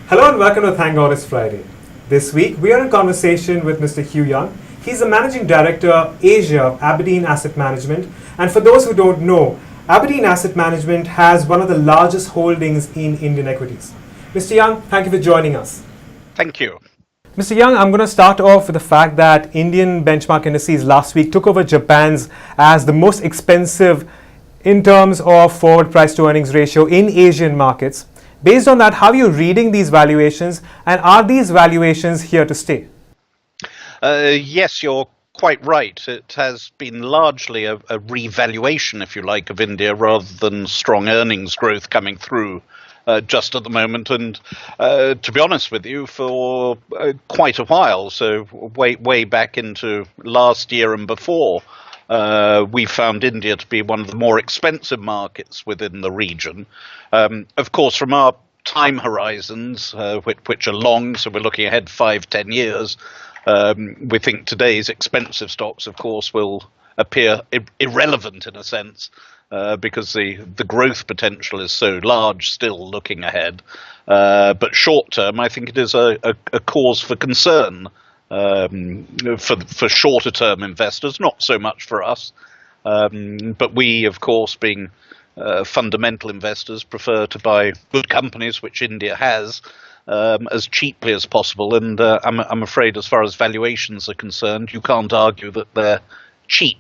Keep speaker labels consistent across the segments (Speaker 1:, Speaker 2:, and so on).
Speaker 1: Hello and welcome to Thank God It's Friday. This week we are in conversation with Mr. Hugh Young. He's the Managing Director, Asia of Aberdeen Asset Management. And for those who don't know, Aberdeen Asset Management has one of the largest holdings in Indian equities. Mr. Young, thank you for joining us.
Speaker 2: Thank you.
Speaker 1: Mr. Young, I'm going to start off with the fact that Indian benchmark indices last week took over Japan's as the most expensive in terms of forward price to earnings ratio in Asian markets. Based on that, how are you reading these valuations, and are these valuations here to stay?
Speaker 2: Yes, you're quite right. It has been largely a revaluation, if you like, of India rather than strong earnings growth coming through just at the moment. And to be honest with you, for quite a while, so way back into last year and before, we found India to be one of the more expensive markets within the region. Of course, from our time horizons, which are long, so we're looking ahead 5-10 years, we think today's expensive stocks, of course, will appear irrelevant in a sense, because the growth potential is so large still looking ahead. But short term, I think it is a cause for concern. For shorter term investors, not so much for us, but we, of course, being fundamental investors, prefer to buy good companies, which India has, as cheaply as possible. And I'm afraid, as far as valuations are concerned, you can't argue that they're cheap,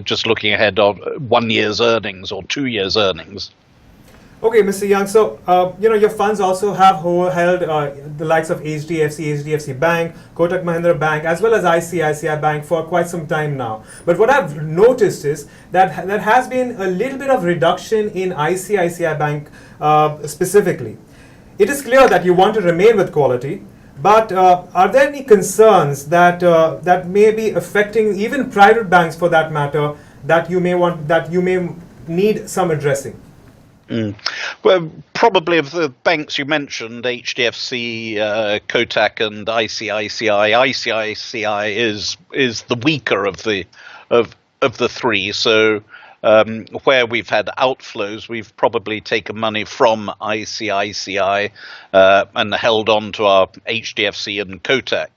Speaker 2: just looking ahead on 1 year's earnings or 2 years' earnings.
Speaker 1: Okay, Mr. Young, so your funds also have held the likes of HDFC Bank, Kotak Mahindra Bank, as well as ICICI Bank for quite some time now. But what I've noticed is that there has been a little bit of reduction in ICICI Bank specifically. It is clear that you want to remain with quality, but are there any concerns that may be affecting even private banks, for that matter, that you may need some addressing?
Speaker 2: Well, probably of the banks you mentioned, HDFC, Kotak, and ICICI. ICICI is the weaker of the three. So where we've had outflows, we've probably taken money from ICICI and held on to our HDFC and Kotak,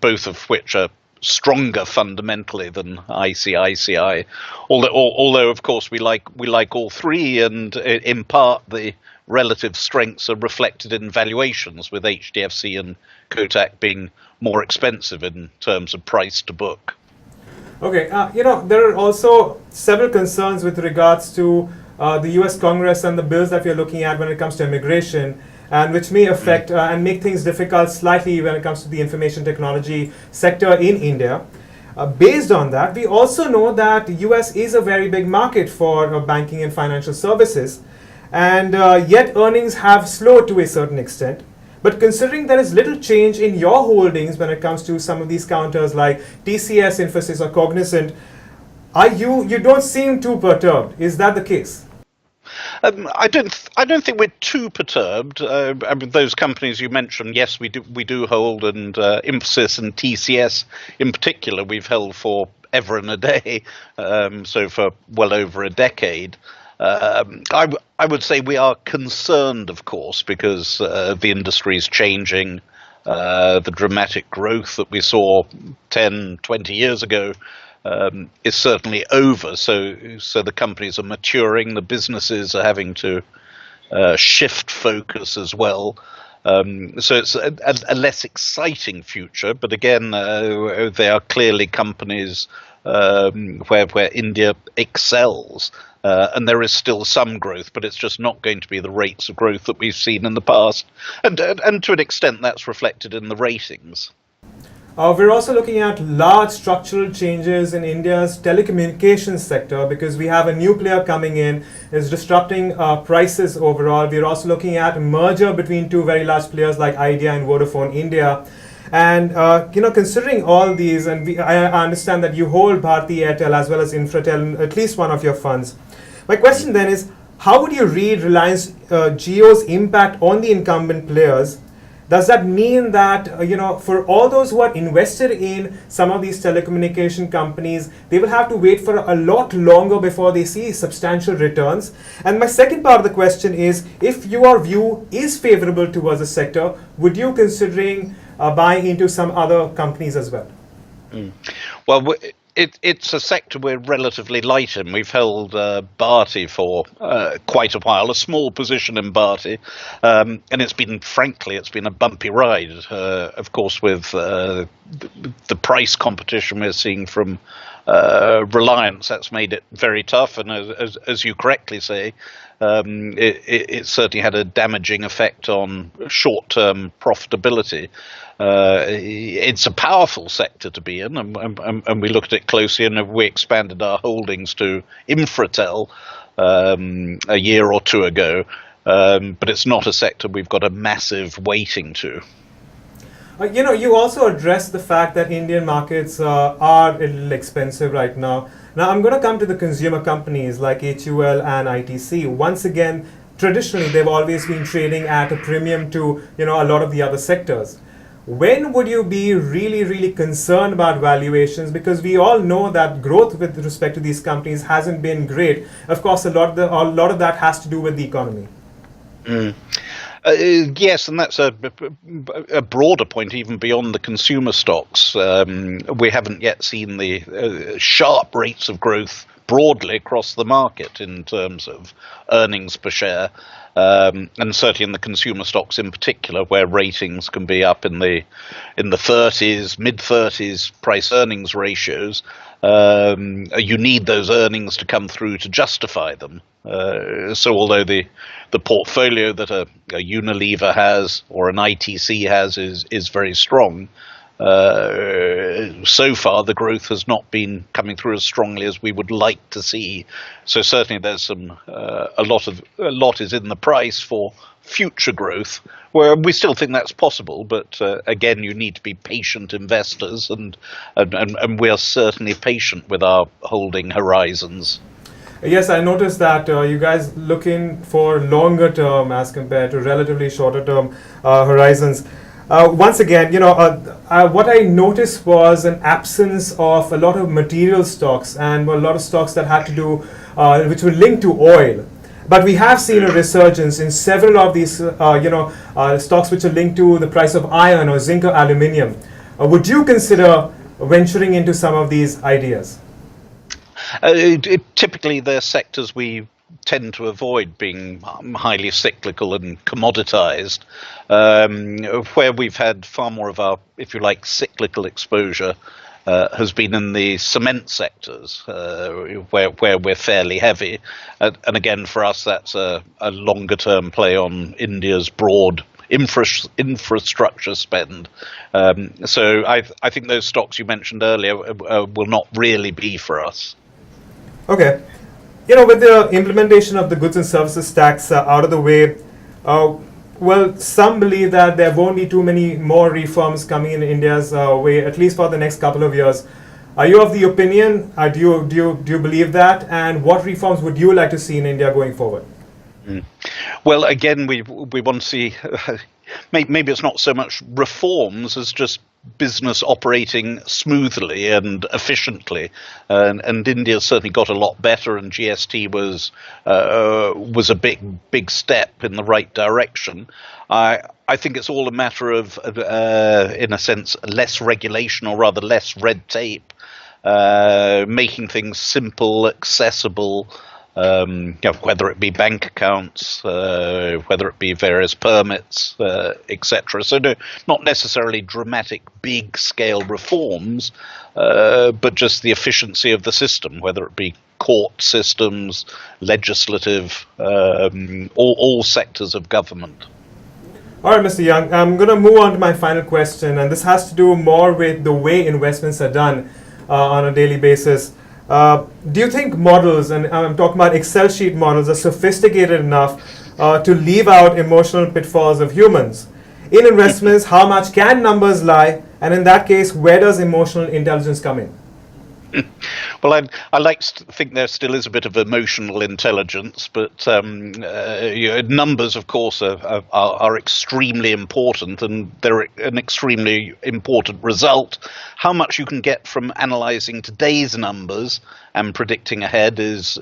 Speaker 2: both of which are stronger fundamentally than ICICI, although of course we like all three, and in part the relative strengths are reflected in valuations, with HDFC and Kotak being more expensive in terms of price to book.
Speaker 1: Okay, there are also several concerns with regards to the US Congress and the bills that we are looking at when it comes to immigration, and which may affect and make things difficult slightly when it comes to the information technology sector in India. Based on that, we also know that the US is a very big market for banking and financial services, and yet earnings have slowed to a certain extent. But considering there is little change in your holdings when it comes to some of these counters like TCS, Infosys, or Cognizant, you don't seem too perturbed. Is that the case?
Speaker 2: I don't think we're too perturbed. I mean, those companies you mentioned, yes, we do hold, and Infosys and TCS in particular, we've held for ever and a day, so for well over a decade. I would say we are concerned, of course, because the industry is changing. The dramatic growth that we saw 10, 20 years ago is certainly over. So the companies are maturing, the businesses are having to shift focus as well. So it's a less exciting future, but again, they are clearly companies where India excels, and there is still some growth, but it's just not going to be the rates of growth that we've seen in the past, and to an extent that's reflected in the ratings.
Speaker 1: We're also looking at large structural changes in India's telecommunications sector, because we have a new player coming in, is disrupting prices overall. We're also looking at a merger between two very large players like Idea and Vodafone India. And considering all these, and I understand that you hold Bharti Airtel as well as Infratel, at least one of your funds. My question then is, how would you read Reliance Jio's impact on the incumbent players, Does that mean that, for all those who are invested in some of these telecommunication companies, they will have to wait for a lot longer before they see substantial returns? And my second part of the question is, if your view is favorable towards the sector, would you considering buying into some other companies as well?
Speaker 2: Well, it's a sector we're relatively light in. We've held Bharti for quite a while, a small position in Bharti, and it's been a bumpy ride. Of course, with the price competition we're seeing from Reliance, that's made it very tough. And as you correctly say, it certainly had a damaging effect on short-term profitability. It's a powerful sector to be in, and we looked at it closely, and we expanded our holdings to Infratel a year or two ago, but it's not a sector we've got a massive weighting to.
Speaker 1: You also addressed the fact that Indian markets are a little expensive right now. Now, I'm going to come to the consumer companies like HUL and ITC. Once again, traditionally, they've always been trading at a premium to, a lot of the other sectors. When would you be really, really concerned about valuations? Because we all know that growth with respect to these companies hasn't been great. Of course, a lot of that has to do with the economy.
Speaker 2: Yes, and that's a broader point, even beyond the consumer stocks. We haven't yet seen the sharp rates of growth broadly across the market in terms of earnings per share, and certainly in the consumer stocks in particular, where ratings can be up in the 30s, mid-30s price earnings ratios. You need those earnings to come through to justify them. So although the portfolio that a Unilever has or an ITC has is very strong, so far the growth has not been coming through as strongly as we would like to see. So certainly there's a lot is in the price for future growth, where we still think that's possible, but again, you need to be patient investors, and we are certainly patient with our holding horizons.
Speaker 1: Yes, I noticed that you guys looking for longer term as compared to relatively shorter term horizons. Once again, what I noticed was an absence of a lot of material stocks and a lot of stocks that had to do, which were linked to oil. But we have seen a resurgence in several of these, stocks which are linked to the price of iron or zinc or aluminium. Would you consider venturing into some of these ideas?
Speaker 2: Typically, they're sectors we tend to avoid, being highly cyclical and commoditized, where we've had far more of our, if you like, cyclical exposure has been in the cement sectors, where we're fairly heavy. And again, for us, that's a longer term play on India's broad infrastructure spend. So I think those stocks you mentioned earlier will not really be for us.
Speaker 1: Okay. With the implementation of the goods and services tax out of the way, well, some believe that there won't be too many more reforms coming in India's way, at least for the next couple of years. Are you of the opinion? Do you believe that? And what reforms would you like to see in India going forward?
Speaker 2: Well, again, we want to see. Maybe it's not so much reforms as just business operating smoothly and efficiently, and India's certainly got a lot better, and GST was a big step in the right direction. I think it's all a matter of, in a sense, less regulation, or rather less red tape, making things simple, accessible. Whether it be bank accounts, whether it be various permits, etc. So not necessarily dramatic, big-scale reforms, but just the efficiency of the system, whether it be court systems, legislative, all sectors of government.
Speaker 1: All right, Mr. Young, I'm going to move on to my final question, and this has to do more with the way investments are done on a daily basis. Do you think models, and I'm talking about Excel sheet models, are sophisticated enough to leave out emotional pitfalls of humans? In investments, how much can numbers lie? And in that case, where does emotional intelligence come in?
Speaker 2: Well, I like to think there still is a bit of emotional intelligence, but numbers, of course, are extremely important, and they're an extremely important result. How much you can get from analysing today's numbers and predicting ahead is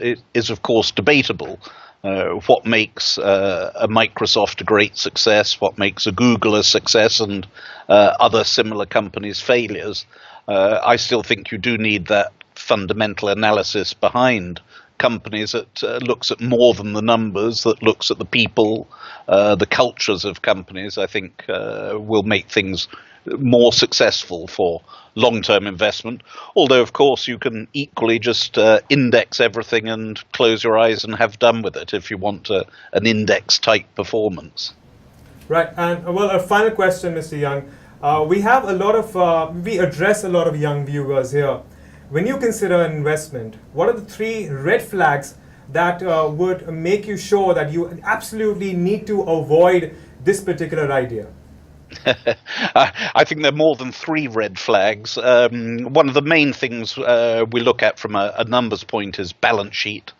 Speaker 2: of course debatable. What makes a Microsoft a great success, what makes a Google a success, and other similar companies' failures. I still think you do need that fundamental analysis behind companies that looks at more than the numbers, that looks at the people, the cultures of companies. I think will make things more successful for long-term investment. Although, of course, you can equally just index everything and close your eyes and have done with it if you want an index-type performance.
Speaker 1: Right, and well, a final question, Mr. Young. We have a lot of, we address a lot of young viewers here. When you consider an investment, what are the 3 red flags that would make you sure that you absolutely need to avoid this particular idea?
Speaker 2: I think there are more than 3 red flags. One of the main things we look at from a numbers point is balance sheet.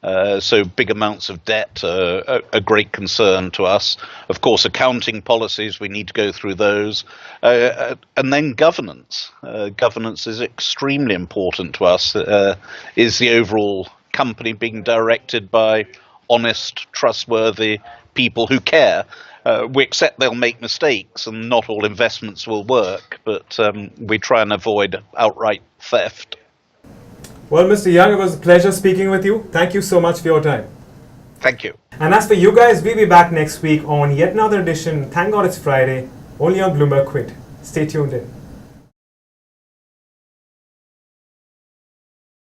Speaker 2: So big amounts of debt are a great concern to us. Of course, accounting policies, we need to go through those. And then governance. Governance is extremely important to us. Is the overall company being directed by honest, trustworthy people who care? We accept they'll make mistakes and not all investments will work, but we try and avoid outright theft.
Speaker 1: Well, Mr. Young, it was a pleasure speaking with you. Thank you so much for your time.
Speaker 2: Thank you.
Speaker 1: And as for you guys, we'll be back next week on yet another edition. Thank God it's Friday, only on Bloomberg Quint. Stay tuned in.